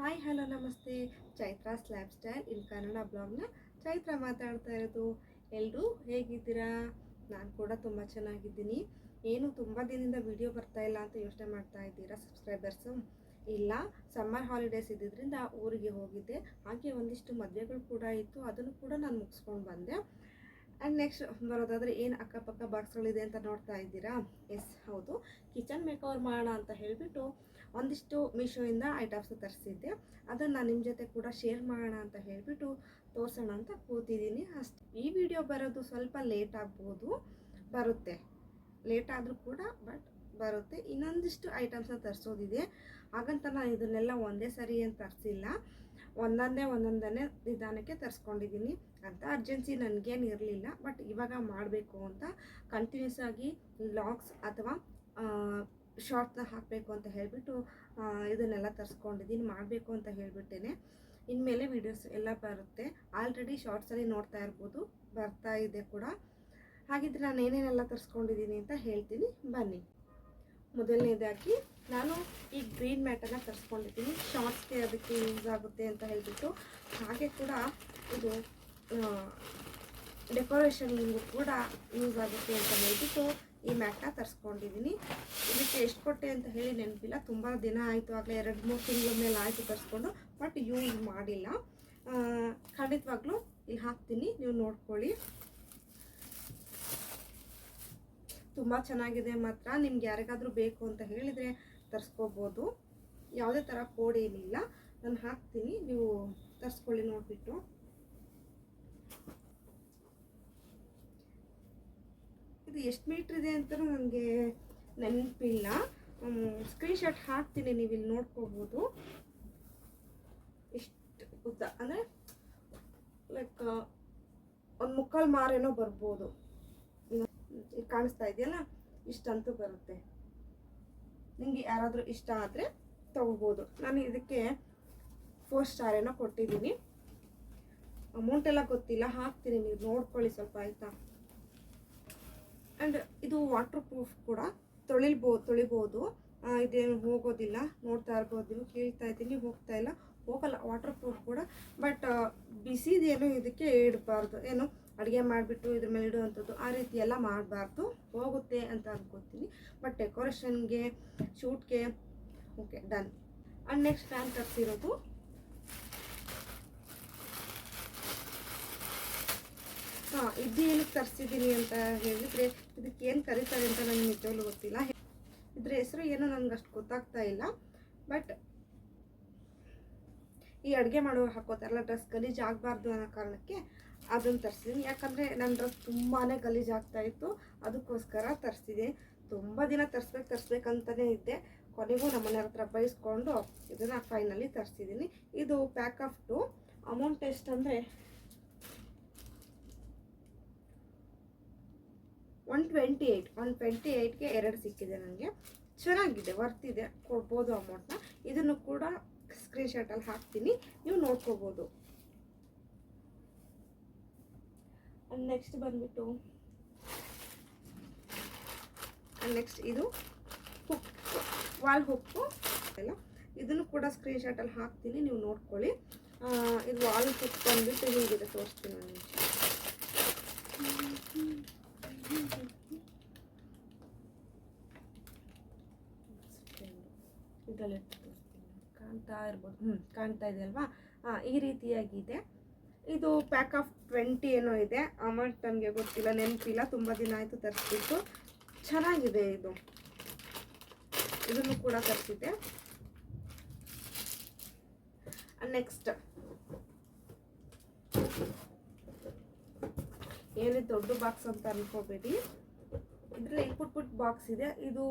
Hi hello ನಮಸ್ತೆ. Chaitra's lifestyle in Kannada ಬ್ಲಾಗ್ನ ಚೈತ್ರ ಮಾತಾಡ್ತಾ ಇರೋದು. ಎಲ್ಲರೂ ಹೇಗಿದ್ದೀರಾ? ನಾನು ಕೂಡ ತುಂಬ ಚೆನ್ನಾಗಿದ್ದೀನಿ. ಏನು ತುಂಬ ದಿನದಿಂದ ವಿಡಿಯೋ ಬರ್ತಾ ಇಲ್ಲ ಅಂತ ಯೋಚನೆ ಮಾಡ್ತಾ ಇದ್ದೀರಾ ಸಬ್ಸ್ಕ್ರೈಬರ್ಸು? ಇಲ್ಲ, ಸಮ್ಮರ್ ಹಾಲಿಡೇಸ್ ಇದ್ದಿದ್ದರಿಂದ ಊರಿಗೆ ಹೋಗಿದ್ದೆ. ಹಾಗೆ ಒಂದಿಷ್ಟು ಮದುವೆಗಳು ಕೂಡ ಇತ್ತು, ಅದನ್ನು ಕೂಡ ನಾನು ಮುಗಿಸ್ಕೊಂಡು ಬಂದೆ. ಆ್ಯಂಡ್ ನೆಕ್ಸ್ಟ್ ಬರೋದಾದರೆ ಏನು ಅಕ್ಕಪಕ್ಕ ಬಾಕ್ಸ್ಗಳಿದೆ ಅಂತ ನೋಡ್ತಾ ಇದ್ದೀರಾ? ಎಸ್, ಹೌದು, ಕಿಚನ್ ಮೇಕವರ್ ಮಾಡೋಣ ಅಂತ ಹೇಳಿಬಿಟ್ಟು ಒಂದಿಷ್ಟು ಮೀಶೋಯಿಂದ ಐಟಮ್ಸ್ ತರಿಸಿದ್ದೆ. ಅದನ್ನು ನಾನು ನಿಮ್ಮ ಜೊತೆ ಕೂಡ ಶೇರ್ ಮಾಡೋಣ ಅಂತ ಹೇಳಿಬಿಟ್ಟು ತೋರಿಸೋಣ ಅಂತ ಕೂತಿದ್ದೀನಿ ಅಷ್ಟೇ. ಈ ವಿಡಿಯೋ ಬರೋದು ಸ್ವಲ್ಪ ಲೇಟ್ ಆಗ್ಬೋದು, ಬರುತ್ತೆ, ಲೇಟ್ ಆದರೂ ಕೂಡ ಬಟ್ ಬರುತ್ತೆ. ಇನ್ನೊಂದಿಷ್ಟು ಐಟಮ್ಸ್ನ ತರಿಸೋದಿದೆ, ಹಾಗಂತ ನಾನು ಇದನ್ನೆಲ್ಲ ಒಂದೇ ಸರಿ ಏನು ತರಿಸಿಲ್ಲ, ಒಂದೊಂದೇ ನಿಧಾನಕ್ಕೆ ತರಿಸ್ಕೊಂಡಿದ್ದೀನಿ. ಅಂತ ಅರ್ಜೆನ್ಸಿ ನನಗೇನು ಇರಲಿಲ್ಲ, ಬಟ್ ಇವಾಗ ಮಾಡಬೇಕು ಅಂತ ಕಂಟಿನ್ಯೂಸ್ ಆಗಿ ವ್ಲಾಗ್ಸ್ ಅಥವಾ ಶಾರ್ಟ್ಸ್ನ ಹಾಕಬೇಕು ಅಂತ ಹೇಳಿಬಿಟ್ಟು ಇದನ್ನೆಲ್ಲ ತರಿಸ್ಕೊಂಡಿದ್ದೀನಿ. ಮಾಡಬೇಕು ಅಂತ ಹೇಳಿಬಿಟ್ಟೇನೆ ಇನ್ಮೇಲೆ ವೀಡಿಯೋಸ್ ಎಲ್ಲ ಬರುತ್ತೆ. ಆಲ್ರೆಡಿ ಶಾರ್ಟ್ಸಲ್ಲಿ ನೋಡ್ತಾ ಇರ್ಬೋದು, ಬರ್ತಾ ಇದೆ ಕೂಡ. ಹಾಗಿದ್ರೆ ನಾನು ಏನೇನೆಲ್ಲ ತರಿಸ್ಕೊಂಡಿದ್ದೀನಿ ಅಂತ ಹೇಳ್ತೀನಿ, ಬನ್ನಿ. ಮೊದಲನೇದಾಗಿ ನಾನು ಈ ಗ್ರೀನ್ ಮ್ಯಾಟನ್ನು ತರಿಸ್ಕೊಂಡಿದ್ದೀನಿ. ಶಾರ್ಟ್ಸ್ಗೆ ಅದಕ್ಕೆ ಯೂಸ್ ಆಗುತ್ತೆ ಅಂತ ಹೇಳಿಬಿಟ್ಟು, ಹಾಗೆ ಕೂಡ ಇದು ಡೆಕೋರೇಷನ್ಗೂ ಕೂಡ ಯೂಸ್ ಆಗುತ್ತೆ ಅಂತ ಹೇಳಿಬಿಟ್ಟು ಈ ಮ್ಯಾಟ್ನ ತರಿಸ್ಕೊಂಡಿದ್ದೀನಿ. ಇದಕ್ಕೆ ಎಷ್ಟು ಕೊಟ್ಟೆ ಅಂತ ಹೇಳಿ ನೆನಪಿಲ್ಲ, ತುಂಬ ದಿನ ಆಯಿತು, ಆಗಲೇ 2-3 ತಿಂಗಳ ಮೇಲೆ ಆಯಿತು ತರಿಸ್ಕೊಂಡು, ಬಟ್ ಯೂಸ್ ಮಾಡಿಲ್ಲ. ಖಂಡಿತವಾಗ್ಲೂ ಇಲ್ಲಿ ಹಾಕ್ತೀನಿ, ನೀವು ನೋಡ್ಕೊಳ್ಳಿ. ತುಂಬ ಚೆನ್ನಾಗಿದೆ ಮಾತ್ರ. ನಿಮ್ಗೆ ಯಾರಿಗಾದರೂ ಬೇಕು ಅಂತ ಹೇಳಿದರೆ ತರಿಸ್ಕೋಬೋದು, ಯಾವುದೇ ಥರ ಕೋಡ್ ಏನಿಲ್ಲ. ನಾನು ಹಾಕ್ತೀನಿ, ನೀವು ತರಿಸ್ಕೊಳ್ಳಿ ನೋಡಿಬಿಟ್ಟು. ಇದು ಎಷ್ಟು ಮೀಟ್ರ್ ಇದೆ ಅಂತಲೂ ನನಗೆ ನೆನಪಿಲ್ಲ, ಸ್ಕ್ರೀನ್ಶಾಟ್ ಹಾಕ್ತೀನಿ, ನೀವು ಇಲ್ಲಿ ನೋಡ್ಕೋಬೋದು. ಇಷ್ಟು ಉದ್ದ ಅಂದರೆ ಲೈಕ್ ಒಂದು ಮುಕ್ಕಾಲು ಮಾರೇನೋ ಬರ್ಬೋದು. ಈಗ ಕಾಣಿಸ್ತಾ ಇದೆಯಲ್ಲ, ಇಷ್ಟಂತೂ ಬರುತ್ತೆ. ನಿಮಗೆ ಯಾರಾದರೂ ಇಷ್ಟ ಆದರೆ ತಗೋಬೋದು. ನಾನು ಇದಕ್ಕೆ 4 ಸ್ಟಾರ್ ಏನೋ ಕೊಟ್ಟಿದ್ದೀನಿ. ಅಮೌಂಟ್ ಎಲ್ಲ ಗೊತ್ತಿಲ್ಲ, ಹಾಕ್ತೀನಿ, ನೀವು ನೋಡ್ಕೊಳ್ಳಿ ಸ್ವಲ್ಪ, ಆಯಿತಾ? ಆ್ಯಂಡ್ ಇದು ವಾಟರ್ ಪ್ರೂಫ್ ಕೂಡ, ತೊಳಿಬೋದು, ಇದೇನು ಹೋಗೋದಿಲ್ಲ. ನೋಡ್ತಾ ಇರ್ಬೋದು ನೀವು, ಕೇಳ್ತಾ ಇದ್ದೀನಿ, ಹೋಗ್ತಾ ಇಲ್ಲ, ಹೋಗಲ್ಲ, ವಾಟರ್ ಪ್ರೂಫ್ ಕೂಡ. ಬಟ್ ಬಿಸಿದೇನು ಇದಕ್ಕೆ ಇಡಬಾರ್ದು, ಏನು ಅಡುಗೆ ಮಾಡಿಬಿಟ್ಟು ಇದ್ರ ಮೇಲೆ ಇಡುವಂಥದ್ದು ಆ ರೀತಿ ಎಲ್ಲ ಮಾಡಬಾರ್ದು, ಹೋಗುತ್ತೆ ಅಂತ ಅನ್ಕೋತೀನಿ. ಬಟ್ ಡೆಕೋರೇಷನ್ಗೆ, ಶೂಟ್ಗೆ ಓಕೆ, ಡನ್. ಆ್ಯಂಡ್ ನೆಕ್ಸ್ಟ್ ನಾನು ತರಿಸಿರೋದು ಇದು ಏನಕ್ಕೆ ತರಿಸಿದ್ದೀನಿ ಅಂತ ಹೇಳಿದರೆ, ಇದಕ್ಕೆ ಏನು ಕರೀತಾರೆ ಅಂತ ನನಗೆ ನಿಜವಾಗ್ಲೂ ಗೊತ್ತಿಲ್ಲ. ಇದ್ರ ಹೆಸರು ಏನೋ ನನಗೆ ಅಷ್ಟು ಗೊತ್ತಾಗ್ತಾ ಇಲ್ಲ. ಬಟ್ ಈ ಅಡುಗೆ ಮಾಡುವಾಗ ಹಾಕೋತಾರಲ್ಲ, ಡ್ರೆಸ್ ಗಲೀಜು ಆಗಬಾರ್ದು ಅನ್ನೋ ಕಾರಣಕ್ಕೆ ಅದನ್ನು ತರಿಸಿದ್ದೀನಿ. ಯಾಕಂದರೆ ನನ್ನ ಡ್ರೆಸ್ ತುಂಬಾ ಗಲೀಜಾಗ್ತಾ ಇತ್ತು, ಅದಕ್ಕೋಸ್ಕರ ತರಿಸಿದೆ. ತುಂಬ ದಿನ ತರಿಸ್ಬೇಕಂತಲೇ ಇದ್ದೆ. ಕೊನೆಗೂ ನಮ್ಮ ಮನೆಯವ್ರ ಹತ್ರ ಬೈಸ್ಕೊಂಡು ಇದನ್ನು ಫೈನಲಿ ತರಿಸಿದ್ದೀನಿ. ಇದು ಪ್ಯಾಕ್ ಆಫ್ 2. ಅಮೌಂಟ್ ಎಷ್ಟು ಅಂದರೆ 128ಗೆ 2 ಸಿಕ್ಕಿದೆ ನನಗೆ. ಚೆನ್ನಾಗಿದೆ, ವರ್ತಿದೆ, ಕೊಡ್ಬೋದು ಅಮೌಂಟ್ನ. ಇದನ್ನು ಕೂಡ ಸ್ಕ್ರೀನ್ಶಾಟಲ್ಲಿ ಹಾಕ್ತೀನಿ, ನೀವು ನೋಡ್ಕೋಬೋದು. ನೆಕ್ಸ್ಟ್ ಬಂದ್ಬಿಟ್ಟು ನೆಕ್ಸ್ಟ್ ಇದು ಹುಕ್, ವಾಲ್ ಹುಕ್ಕು ಎಲ್ಲ, ಇದನ್ನು ಕೂಡ ಸ್ಕ್ರೀನ್ಶಾಟಲ್ಲಿ ಹಾಕ್ತೀನಿ, ನೀವು ನೋಡ್ಕೊಳ್ಳಿ. ಇದು ವಾಲ್ ಹುಕ್ ಬಂದ್ಬಿಟ್ಟು ಹೀಗಿದೆ, ತೋರಿಸ್ತೀನಿ ಒಂದು ನಿಮಿಷ. ಇದರಲ್ಲಿ ಕಾಣ್ತಾ ಇರ್ಬೋದು, ಕಾಣ್ತಾ ಇದೆ ಅಲ್ವಾ? ಈ ರೀತಿಯಾಗಿದೆ. ಇದು ಪ್ಯಾಕ್ ಆಫ್ 20 ಏನೋ ಇದೆ, ಅಮೌಂಟ್ ನನಗೆ ಗೊತ್ತಿಲ್ಲ, ನೆನಪಿಲ್ಲ, ತುಂಬ ದಿನ ಆಯಿತು ತರಿಸ್ಬಿಟ್ಟು. ಚೆನ್ನಾಗಿದೆ ಇದು, ಇದನ್ನು ಕೂಡ ತರಿಸಿದ್ದೆ. ನೆಕ್ಸ್ಟ್ ಏನೇ ದೊಡ್ಡ ಬಾಕ್ಸ್ ಅಂತ ಅನ್ಕೋಬೇಡಿ, ಇದರಲ್ಲಿ ಪುಟ್ ಬಾಕ್ಸ್ ಇದೆ. ಇದು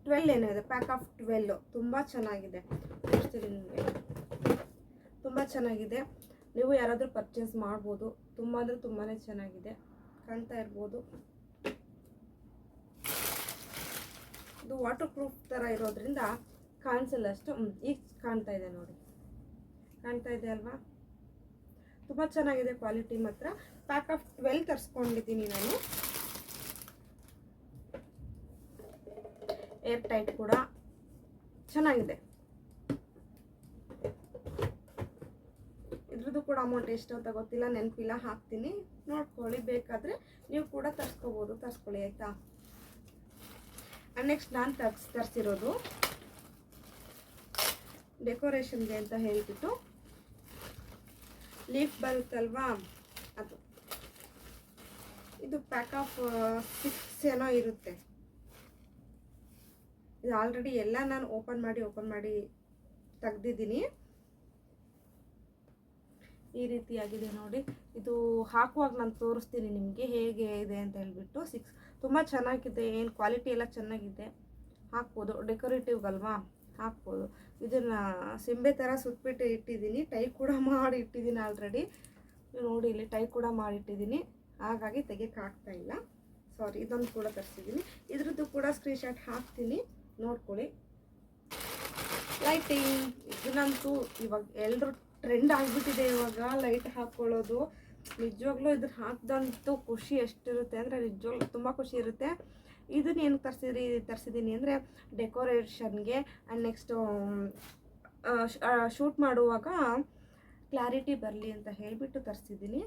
12 ಏನೋ ಇದೆ, ಪ್ಯಾಕ್ ಆಫ್ 12. ತುಂಬ ಚೆನ್ನಾಗಿದೆ, ತೋರಿಸ್ತೀನಿ ನಿಮಗೆ, ತುಂಬ ಚೆನ್ನಾಗಿದೆ. ನೀವು ಯಾರಾದರೂ ಪರ್ಚೇಸ್ ಮಾಡ್ಬೋದು, ತುಂಬ ಅಂದರೆ ತುಂಬಾ ಚೆನ್ನಾಗಿದೆ, ಕಾಣ್ತಾ ಇರ್ಬೋದು. ಇದು ವಾಟರ್ ಪ್ರೂಫ್ ಥರ ಇರೋದ್ರಿಂದ ಕಾಣಿಸಲ್ಲ ಅಷ್ಟು. ಈಗ ಕಾಣ್ತಾ ಇದೆ ನೋಡಿ, ಕಾಣ್ತಾ ಇದೆ ಅಲ್ವಾ? ತುಂಬ ಚೆನ್ನಾಗಿದೆ ಕ್ವಾಲಿಟಿ ಮಾತ್ರ. ಪ್ಯಾಕ್ ಆಫ್ 12 ತರಿಸ್ಕೊಂಡಿದ್ದೀನಿ ನಾನು. ಏರ್ ಟೈಟ್ ಕೂಡ ಚೆನ್ನಾಗಿದೆ, ಕೂಡ ಅಮೌಂಟ್ ಎಷ್ಟು ಅಂತ ಗೊತ್ತಿಲ್ಲ, ನೆನಪಿಲ್ಲ, ಹಾಕ್ತೀನಿ ನೋಡ್ಕೊಳ್ಳಿ. ಬೇಕಾದರೆ ನೀವು ಕೂಡ ತರಿಸ್ಕೊಳ್ಳಿ ಆಯಿತಾ. ನೆಕ್ಸ್ಟ್ ನಾನು ತರಿಸಿರೋದು ಡೆಕೋರೇಷನ್ಗೆ ಅಂತ ಹೇಳಿಬಿಟ್ಟು ಲೀಫ್ ಬರುತ್ತಲ್ವಾ ಅದು. ಇದು ಪ್ಯಾಕ್ ಆಫ್ 6 ಏನೋ ಇರುತ್ತೆ. ಇದು ಆಲ್ರೆಡಿ ಎಲ್ಲ ನಾನು ಓಪನ್ ಮಾಡಿ ತೆಗ್ದಿದ್ದೀನಿ. ಈ ರೀತಿಯಾಗಿದೆ ನೋಡಿ. ಇದು ಹಾಕುವಾಗ ನಾನು ತೋರಿಸ್ತೀನಿ ನಿಮಗೆ ಹೇಗೆ ಇದೆ ಅಂತ ಹೇಳ್ಬಿಟ್ಟು. 6 ತುಂಬ ಚೆನ್ನಾಗಿದೆ, ಏನು ಕ್ವಾಲಿಟಿ ಎಲ್ಲ ಚೆನ್ನಾಗಿದೆ. ಹಾಕ್ಬೋದು, ಡೆಕೋರೇಟಿವ್ಗಲ್ವಾ, ಹಾಕ್ಬೋದು. ಇದನ್ನು ಸಿಂಬೆ ಥರ ಸುತ್ತಬಿಟ್ಟು ಇಟ್ಟಿದ್ದೀನಿ, ಟೈ ಕೂಡ ಮಾಡಿ ಇಟ್ಟಿದ್ದೀನಿ ಆಲ್ರೆಡಿ. ನೋಡಿ ಇಲ್ಲಿ ಟೈ ಕೂಡ ಮಾಡಿಟ್ಟಿದ್ದೀನಿ, ಹಾಗಾಗಿ ತೆಗಿಯೋಕ್ಕಾಗ್ತಾ ಇಲ್ಲ. ಸಾರಿ, ಇದೊಂದು ಕೂಡ ತರಿಸಿದ್ದೀನಿ. ಇದ್ರದ್ದು ಕೂಡ ಸ್ಕ್ರೀನ್ಶಾಟ್ ಹಾಕ್ತೀನಿ, ನೋಡ್ಕೊಳ್ಳಿ. ಲೈಟಿಂಗ್ ಇದನ್ನಂತೂ ಇವಾಗ ಎಲ್ಲರೂ ಟ್ರೆಂಡ್ ಆಗಿಬಿಟ್ಟಿದೆ ಇವಾಗ ಲೈಟ್ ಹಾಕ್ಕೊಳ್ಳೋದು. ನಿಜವಾಗ್ಲೂ ಇದ್ರ ಹಾಕ್ದಂತೂ ಖುಷಿ ಎಷ್ಟಿರುತ್ತೆ ಅಂದರೆ ನಿಜವಾಗ್ಲೂ ತುಂಬ ಖುಷಿ ಇರುತ್ತೆ. ಇದನ್ನೇನು ತರಿಸಿದ್ದೀನಿ ಅಂದರೆ ಡೆಕೋರೇಷನ್ಗೆ. ಆ್ಯಂಡ್ ನೆಕ್ಸ್ಟು ಶೂಟ್ ಮಾಡುವಾಗ ಕ್ಲಾರಿಟಿ ಬರಲಿ ಅಂತ ಹೇಳಿಬಿಟ್ಟು ತರಿಸಿದ್ದೀನಿ.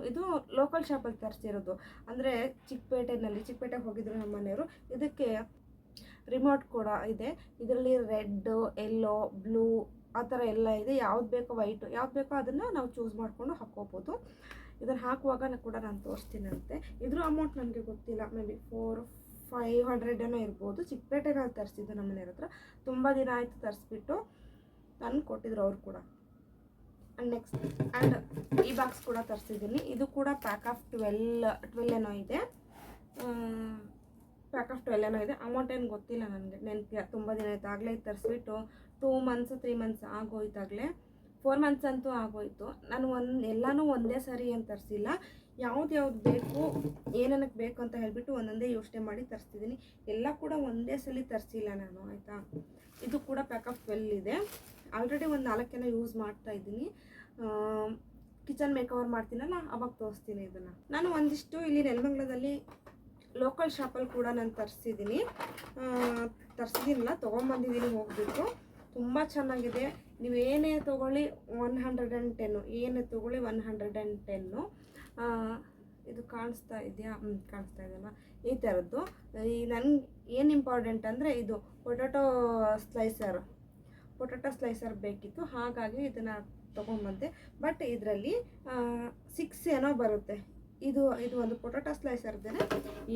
ಇದು ಲೋಕಲ್ ಶಾಪಲ್ಲಿ ತರಿಸಿರೋದು. ಅಂದರೆ ಚಿಕ್ಕಪೇಟೆಗೆ ಹೋಗಿದ್ರು ನಮ್ಮ ಮನೆಯವರು. ಇದಕ್ಕೆ ರಿಮೋಟ್ ಕೂಡ ಇದೆ. ಇದರಲ್ಲಿ ರೆಡ್, ಯೆಲ್ಲೋ, ಬ್ಲೂ ಆ ಥರ ಎಲ್ಲ ಇದೆ. ಯಾವ್ದು ಬೇಕೋ ವೈಟು, ಯಾವ್ದು ಬೇಕೋ ಅದನ್ನು ನಾವು ಚೂಸ್ ಮಾಡಿಕೊಂಡು ಹಾಕ್ಕೋಬೋದು. ಇದನ್ನು ಹಾಕುವಾಗ ಕೂಡ ನಾನು ತೋರಿಸ್ತೀನಂತೆ. ಇದ್ರ ಅಮೌಂಟ್ ನನಗೆ ಗೊತ್ತಿಲ್ಲ, ಮೇ ಬಿ 400-500 ಏನೋ ಇರ್ಬೋದು. ಚಿಕ್ಕಪೇಟೆನಲ್ಲಿ ತರಿಸಿದ್ದು ನಮ್ಮ ಮನೆಯವ್ರ ಹತ್ರ. ತುಂಬ ದಿನ ಆಯಿತು ತರಿಸ್ಬಿಟ್ಟು, ನನಗೆ ಕೊಟ್ಟಿದ್ರು ಅವರು ಕೂಡ. ಆ್ಯಂಡ್ ಈ ಬಾಕ್ಸ್ ಕೂಡ ತರಿಸಿದ್ದೀನಿ. ಇದು ಕೂಡ ಪ್ಯಾಕ್ ಆಫ್ 12 ಏನೋ ಇದೆ. ಅಮೌಂಟ್ ಏನು ಗೊತ್ತಿಲ್ಲ ನನಗೆ, ನೆನಪಿಲ್ಲ, ತುಂಬ ದಿನ ಆಯಿತು. ಆಗಲೇ ತರಿಸ್ಬಿಟ್ಟು 2 ಮಂತ್ಸ್ 3 ಮಂತ್ಸ್ ಆಗೋಯ್ತಾಗಲೇ. 4 ಮಂತ್ಸ್ ಅಂತೂ ಆಗೋಯ್ತು. ನಾನು ಎಲ್ಲನೂ ಒಂದೇ ಸಾರಿ ಏನು ತರಿಸಿಲ್ಲ. ಯಾವ್ದು ಬೇಕು, ಏನಕ್ಕೆ ಬೇಕು ಅಂತ ಹೇಳಿಬಿಟ್ಟು ಒಂದೊಂದೇ ಯೋಚನೆ ಮಾಡಿ ತರಿಸ್ತಿದ್ದೀನಿ. ಎಲ್ಲ ಕೂಡ ಒಂದೇ ಸಲ ತರಿಸಿಲ್ಲ ನಾನು, ಆಯಿತಾ. ಇದು ಕೂಡ ಪ್ಯಾಕ್ ಆಫ್ 12 ಇದೆ. ಆಲ್ರೆಡಿ ಒಂದು 4 ಏನೋ ಯೂಸ್ ಮಾಡ್ತಾ ಇದ್ದೀನಿ. ಕಿಚನ್ ಮೇಕವರ್ ಮಾಡ್ತೀನಲ್ಲ, ಅವಾಗ ತೋರಿಸ್ತೀನಿ ಇದನ್ನು. ನಾನು ಒಂದಿಷ್ಟು ಇಲ್ಲಿ ನೆಲಮಂಗಲದಲ್ಲಿ ಲೋಕಲ್ ಶಾಪಲ್ಲಿ ಕೂಡ ನಾನು ತರಿಸಿದ್ದೀನಲ್ಲ, ತೊಗೊಂಬಂದಿದ್ದೀನಿ ಹೋಗ್ಬಿಟ್ಟು. ತುಂಬ ಚೆನ್ನಾಗಿದೆ. ನೀವು ಏನೇ ತೊಗೊಳ್ಳಿ 110, ಏನೇ ತೊಗೊಳ್ಳಿ 110. ಇದು ಕಾಣಿಸ್ತಾ ಇದೆಯಾ? ಕಾಣಿಸ್ತಾ ಇದೆಯಲ್ಲ, ಈ ಥರದ್ದು. ನನಗೆ ಏನು ಇಂಪಾರ್ಟೆಂಟ್ ಅಂದರೆ ಇದು ಪೊಟ್ಯಾಟೊ ಸ್ಲೈಸರ್ ಬೇಕಿತ್ತು, ಹಾಗಾಗಿ ಇದನ್ನು ತೊಗೊಂಬಂದೆ. ಬಟ್ ಇದರಲ್ಲಿ 6 ಏನೋ ಬರುತ್ತೆ. ಇದು ಒಂದು ಪೊಟ್ಯಾಟೊ ಸ್ಲೈಸರ್ದೇ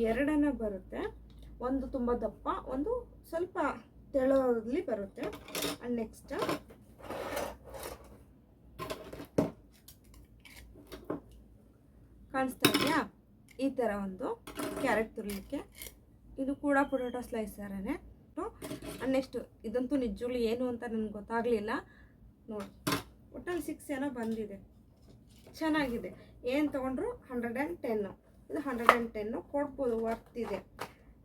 2 ಬರುತ್ತೆ. ಒಂದು ತುಂಬ ದಪ್ಪ, ಒಂದು ಸ್ವಲ್ಪ ತೆಳೋದ್ರಲ್ಲಿ ಬರುತ್ತೆ. ಆ್ಯಂಡ್ ನೆಕ್ಸ್ಟ್ ಕಾಣಿಸ್ತಾ ಇದೆಯಾ? ಈ ಥರ ಒಂದು ಕ್ಯಾರೆಟ್ ತುರಿಲಿಕ್ಕೆ. ಇದು ಕೂಡ ಪೊಟ್ಯಾಟೊ ಸ್ಲೈಸರೇ. ಆ್ಯಂಡ್ ನೆಕ್ಸ್ಟು ಇದಂತೂ ನಿಜವಾಗ್ಲೂ ಏನು ಅಂತ ನನಗೆ ಗೊತ್ತಾಗಲಿಲ್ಲ. ನೋಡಿ, ಒಟ್ಟಲ್ಲಿ 6 ಏನೋ ಬಂದಿದೆ. ಚೆನ್ನಾಗಿದೆ. ಏನು ತೊಗೊಂಡ್ರು 110. ಇದು 110 ಕೊಡ್ಬೋದು, ವರ್ತ್ ಇದೆ.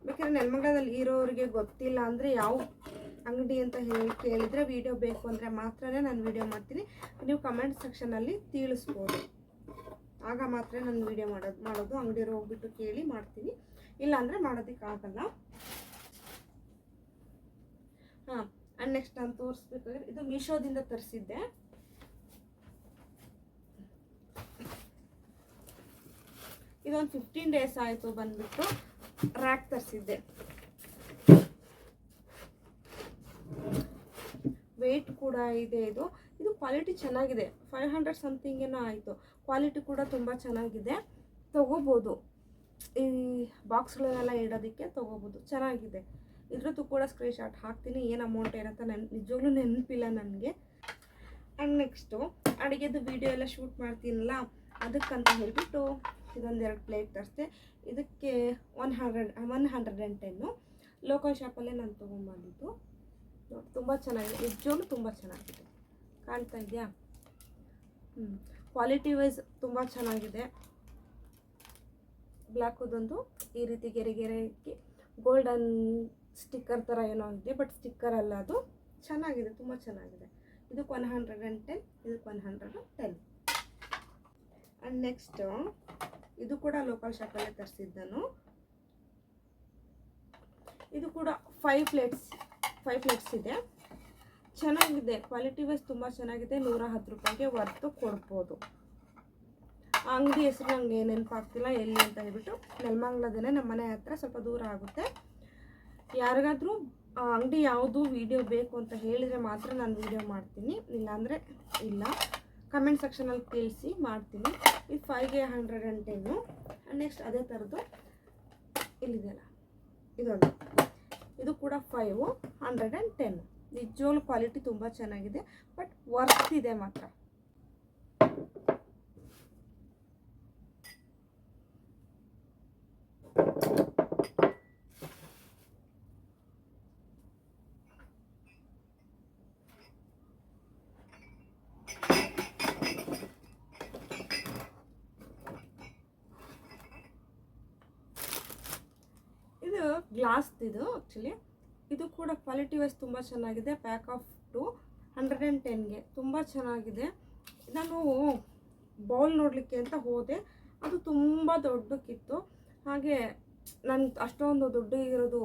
ಬೇಕಾದ್ರೆ ನೆಲಮಂಗಲದಲ್ಲಿ ಇರೋರಿಗೆ ಗೊತ್ತಿಲ್ಲ ಅಂದರೆ ಯಾವ ಅಂಗಡಿ ಅಂತ ಕೇಳಿದರೆ, ವಿಡಿಯೋ ಬೇಕು ಅಂದರೆ ಮಾತ್ರ ನಾನು ವಿಡಿಯೋ ಮಾಡ್ತೀನಿ. ನೀವು ಕಮೆಂಟ್ ಸೆಕ್ಷನಲ್ಲಿ ತಿಳಿಸ್ಬೋದು, ಆಗ ಮಾತ್ರ ನಾನು ವಿಡಿಯೋ ಮಾಡೋದು. ಅಂಗಡಿಯವರು ಹೋಗ್ಬಿಟ್ಟು ಕೇಳಿ ಮಾಡ್ತೀನಿ, ಇಲ್ಲಾಂದರೆ ಮಾಡೋದಕ್ಕಾಗಲ್ಲ. ಆ್ಯಂಡ್ ನೆಕ್ಸ್ಟ್ ನಾನು ತೋರಿಸ್ಬೇಕಾದ್ರೆ ಇದು ಮೀಶೋದಿಂದ ತರಿಸಿದ್ದೆ. ಇದೊಂದು 15 ಡೇಸ್ ಆಯಿತು ಬಂದುಬಿಟ್ಟು. ರ್ಯಾಕ್ ತರಿಸಿದ್ದೆ. ವೆಯ್ಟ್ ಕೂಡ ಇದೆ. ಇದು ಕ್ವಾಲಿಟಿ ಚೆನ್ನಾಗಿದೆ. 500 ಸಮಥಿಂಗ್ ಏನೋ ಆಯಿತು. ಕ್ವಾಲಿಟಿ ಕೂಡ ತುಂಬ ಚೆನ್ನಾಗಿದೆ. ತೊಗೋಬೋದು, ಈ ಬಾಕ್ಸ್ಗಳನ್ನೆಲ್ಲ ಇಡೋದಕ್ಕೆ ತೊಗೋಬೋದು, ಚೆನ್ನಾಗಿದೆ. ಇದ್ರದ್ದು ಕೂಡ ಸ್ಕ್ರೀನ್ಶಾಟ್ ಹಾಕ್ತೀನಿ. ಏನು ಅಮೌಂಟ್ ಏನಂತ ನಿಜವಾಗ್ಲೂ ನೆನಪಿಲ್ಲ ನನಗೆ. ಆ್ಯಂಡ್ ನೆಕ್ಸ್ಟು ಅಡುಗೆದು ವಿಡಿಯೋ ಎಲ್ಲ ಶೂಟ್ ಮಾಡ್ತೀನಲ್ಲ, ಅದಕ್ಕಂತ ಹೇಳಿಬಿಟ್ಟು ಇದೊಂದು 2 ಪ್ಲೇಟ್ ತರಿಸಿದೆ. ಇದಕ್ಕೆ 110. ಲೋಕಲ್ ಶಾಪಲ್ಲೇ ನಾನು ತೊಗೊಂಬಂದಿದ್ದು. ನೋಡಿ, ತುಂಬ ಚೆನ್ನಾಗಿದೆ, ನಿಜವಾಗ್ಲೂ ತುಂಬ ಚೆನ್ನಾಗಿದೆ. ಕಾಣ್ತಾ ಇದೆಯಾ? ಕ್ವಾಲಿಟಿ ವೈಸ್ ತುಂಬ ಚೆನ್ನಾಗಿದೆ. ಬ್ಲ್ಯಾಕುದೊಂದು ಈ ರೀತಿ ಗೆರೆ ಗೋಲ್ಡನ್ ಸ್ಟಿಕ್ಕರ್ ಥರ ಏನೋ ಇದೆ, ಬಟ್ ಸ್ಟಿಕ್ಕರ್ ಅಲ್ಲ ಅದು. ಚೆನ್ನಾಗಿದೆ, ತುಂಬ ಚೆನ್ನಾಗಿದೆ. ಇದಕ್ಕೆ 110, ಇದಕ್ಕೆ 110. ಆ್ಯಂಡ್ ನೆಕ್ಸ್ಟು ಇದು ಕೂಡ ಲೋಕಲ್ ಶಾಪಲ್ಲೇ ತರಿಸಿದ್ದು ನಾನು. ಇದು ಕೂಡ 5 ಪ್ಲೇಟ್ಸ್ ಇದೆ. ಚೆನ್ನಾಗಿದೆ, ಕ್ವಾಲಿಟಿ ವೈಸ್ ತುಂಬ ಚೆನ್ನಾಗಿದೆ. 110 ರೂಪಾಯಿಗೆ ವರ್ತು ಕೊಡ್ಬೋದು. ಅಂಗಡಿ ಹೆಸರು ನಂಗೆ ನೆನಪಾಗ್ತಿಲ್ಲ ಎಲ್ಲಿ ಅಂತ ಹೇಳ್ಬಿಟ್ಟು. ನೆಲಮಂಗಲದೇನೆ, ನಮ್ಮ ಮನೆ ಹತ್ರ, ಸ್ವಲ್ಪ ದೂರ ಆಗುತ್ತೆ. ಯಾರಿಗಾದ್ರೂ ಅಂಗಡಿ ಯಾವುದು ವಿಡಿಯೋ ಬೇಕು ಅಂತ ಹೇಳಿದರೆ ಮಾತ್ರ ನಾನು ವಿಡಿಯೋ ಮಾಡ್ತೀನಿ, ಇಲ್ಲಾಂದರೆ ಇಲ್ಲ. ಕಮೆಂಟ್ ಸೆಕ್ಷನಲ್ಲಿ ತಿಳಿಸಿ, ಮಾಡ್ತೀನಿ. ಇದು 5ಗೆ 110. ನೆಕ್ಸ್ಟ್ ಅದೇ ಥರದ್ದು ಇಲ್ಲಿದೆಯಲ್ಲ, ಇದೊಂದು, ಇದು ಕೂಡ 5 110. ನಿಜವಾಗ್ಲೂ ಕ್ವಾಲಿಟಿ ತುಂಬ ಚೆನ್ನಾಗಿದೆ, ಬಟ್ ವರ್ತ್ ಇದೆ ಮಾತ್ರ. ಇದು ಗ್ಲಾಸ್ದಿದು ಆ್ಯಕ್ಚುಲಿ. ಇದು ಕೂಡ ಕ್ವಾಲಿಟಿ ವೈಸ್ ತುಂಬ ಚೆನ್ನಾಗಿದೆ. ಪ್ಯಾಕ್ ಆಫ್ 2 110ಗೆ ತುಂಬ ಚೆನ್ನಾಗಿದೆ. ನಾನು ಬೌಲ್ ನೋಡಲಿಕ್ಕೆ ಅಂತ ಹೋದೆ, ಅದು ತುಂಬ ದೊಡ್ಡಕ್ಕಿತ್ತು. ಹಾಗೆ ನಾನು ಅಷ್ಟೊಂದು ದೊಡ್ಡ ಇರೋದು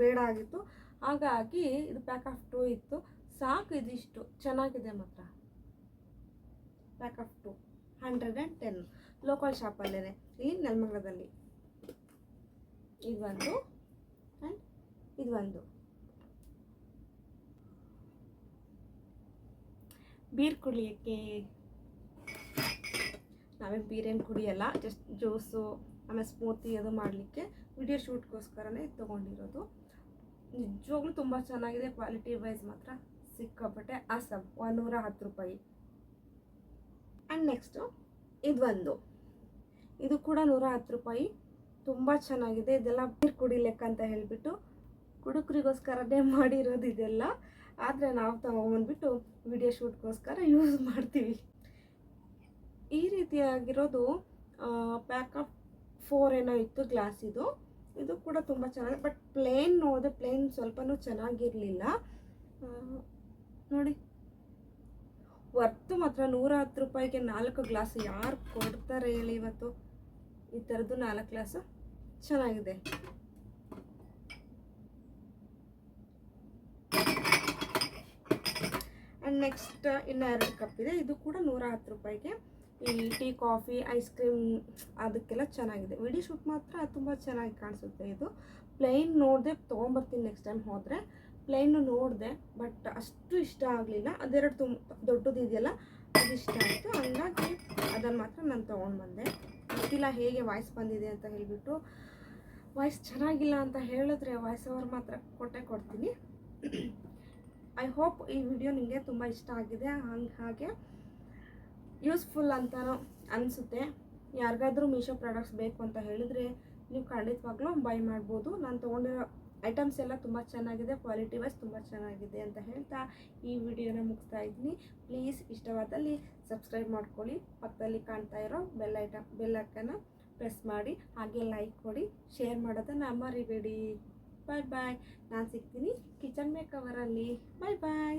ಬೇಡ ಆಗಿತ್ತು, ಹಾಗಾಗಿ ಇದು ಪ್ಯಾಕ್ ಆಫ್ 2 ಇತ್ತು. ಸಾಕು, ಇದಿಷ್ಟು ಚೆನ್ನಾಗಿದೆ ಮಾತ್ರ. ಪ್ಯಾಕ್ ಆಫ್ 2 110, ಲೋಕಲ್ ಶಾಪಲ್ಲೇ, ಇಲ್ಲಿ ನೆಲಮಂಗಲದಲ್ಲಿ. ಇದೊಂದು ಆ್ಯಂಡ್ ಇದೊಂದು. ಬೀರ್ ಕುಡಿಯೋಕ್ಕೆ, ನಾವೇನು ಬೀರೇನು ಕುಡಿಯಲ್ಲ, ಜಸ್ಟ್ ಜ್ಯೂಸು ಆಮೇಲೆ ಸ್ಮೂತಿ ಅದು ಮಾಡಲಿಕ್ಕೆ ವಿಡಿಯೋ ಶೂಟ್ಗೋಸ್ಕರನೇ ತೊಗೊಂಡಿರೋದು. ನಿಜವಾಗ್ಲೂ ತುಂಬ ಚೆನ್ನಾಗಿದೆ. ಕ್ವಾಲಿಟಿ ವೈಸ್ ಮಾತ್ರ ಸಿಕ್ಕಾಪಟ್ಟೆ ಆಸಮ್. 110 ರೂಪಾಯಿ. ಆ್ಯಂಡ್ ನೆಕ್ಸ್ಟು ಇದೊಂದು, ಇದು ಕೂಡ 110 ರೂಪಾಯಿ. ತುಂಬ ಚೆನ್ನಾಗಿದೆ. ಇದೆಲ್ಲ ಬೀರ್ ಕುಡಿಲೆಕ್ಕ ಅಂತ ಹೇಳಿಬಿಟ್ಟು ಕುಡುಕರಿಗೋಸ್ಕರನೇ ಮಾಡಿರೋದು ಇದೆಲ್ಲ. ಆದರೆ ನಾವು ತೊಗೊಂಡ್ಬಿಟ್ಟು ವಿಡಿಯೋ ಶೂಟ್ಗೋಸ್ಕರ ಯೂಸ್ ಮಾಡ್ತೀವಿ. ಈ ರೀತಿಯಾಗಿರೋದು ಪ್ಯಾಕ್ ಆಫ್ 4 ಏನೋ ಇತ್ತು ಗ್ಲಾಸ್. ಇದು ಕೂಡ ತುಂಬ ಚೆನ್ನಾಗಿದೆ, ಬಟ್ ಪ್ಲೇನ್ ನೋಡಿದೆ, ಪ್ಲೇನ್ ಸ್ವಲ್ಪನೂ ಚೆನ್ನಾಗಿರಲಿಲ್ಲ ನೋಡಿ. ವರ್ತು ಮಾತ್ರ 110 ರೂಪಾಯಿಗೆ 4 ಗ್ಲಾಸ್ ಯಾರು ಕೊಡ್ತಾರೆ ಹೇಳಿ ಇವತ್ತು? ಈ ಥರದ್ದು 4 ಗ್ಲಾಸು ಚೆನ್ನಾಗಿದೆ. ಆ್ಯಂಡ್ ನೆಕ್ಸ್ಟ್ ಇನ್ನು 2 ಕಪ್ ಇದೆ. ಇದು ಕೂಡ 110 ರೂಪಾಯಿಗೆ. ಈ ಟೀ, ಕಾಫಿ, ಐಸ್ ಕ್ರೀಮ್ ಅದಕ್ಕೆಲ್ಲ ಚೆನ್ನಾಗಿದೆ. ವಿಡಿಯೋ ಶೂಟ್ ಮಾತ್ರ ತುಂಬ ಚೆನ್ನಾಗಿ ಕಾಣಿಸುತ್ತೆ. ಇದು ಪ್ಲೈನ್ ನೋಡಿದೆ, ತೊಗೊಂಬರ್ತೀನಿ ನೆಕ್ಸ್ಟ್ ಟೈಮ್ ಹೋದರೆ. ಪ್ಲೈನು ನೋಡಿದೆ, ಬಟ್ ಅಷ್ಟು ಇಷ್ಟ ಆಗಲಿಲ್ಲ. ಅದೆರಡು ದೊಡ್ಡದು ಇದೆಯಲ್ಲ, ಅದು ಇಷ್ಟ ಆಯಿತು. ಹಂಗಾಗಿ ಅದನ್ನು ಮಾತ್ರ ನಾನು ತೊಗೊಂಡು ಬಂದೆ. ಗೊತ್ತಿಲ್ಲ ಹೇಗೆ ವಾಯ್ಸ್ ಬಂದಿದೆ ಅಂತ ಹೇಳಿಬಿಟ್ಟು. ವಾಯ್ಸ್ ಚೆನ್ನಾಗಿಲ್ಲ ಅಂತ ಹೇಳಿದ್ರೆ ವಾಯ್ಸ್ ಓವರ್ ಮಾತ್ರ ಕೊಡ್ತೀನಿ. ಐ ಹೋಪ್ ಈ ವಿಡಿಯೋ ನಿಮಗೆ ತುಂಬ ಇಷ್ಟ ಆಗಿದೆ, ಹಾಗೆ ಯೂಸ್ಫುಲ್ ಅಂತಲೂ ಅನಿಸುತ್ತೆ. ಯಾರಿಗಾದ್ರೂ ಮೀಶೋ ಪ್ರಾಡಕ್ಟ್ಸ್ ಬೇಕು ಅಂತ ಹೇಳಿದರೆ ನೀವು ಖಂಡಿತವಾಗ್ಲೂ ಬೈ ಮಾಡ್ಬೋದು. ನಾನು ತೊಗೊಂಡಿರೋ ಐಟಮ್ಸ್ ಎಲ್ಲ ತುಂಬ ಚೆನ್ನಾಗಿದೆ, ಕ್ವಾಲಿಟಿ ವೈಸ್ ತುಂಬ ಚೆನ್ನಾಗಿದೆ ಅಂತ ಹೇಳ್ತಾ ಈ ವಿಡಿಯೋನ ಮುಗಿಸ್ತಾ ಇದ್ದೀನಿ. ಪ್ಲೀಸ್ ಇಷ್ಟವಾದಲ್ಲಿ ಸಬ್ಸ್ಕ್ರೈಬ್ ಮಾಡ್ಕೊಳ್ಳಿ. ಪಕ್ಕದಲ್ಲಿ ಕಾಣ್ತಾ ಇರೋ ಬೆಲ್ ಐಕನ್ನ ಪ್ರೆಸ್ ಮಾಡಿ, ಹಾಗೆ ಲೈಕ್ ಕೊಡಿ, ಶೇರ್ ಮಾಡೋದನ್ನು ಮರಿಬೇಡಿ. ಬಾಯ್ ಬಾಯ್. ನಾನು ಸಿಗ್ತೀನಿ ಕಿಚನ್ ಮೇಕವರಲ್ಲಿ. ಬಾಯ್ ಬಾಯ್.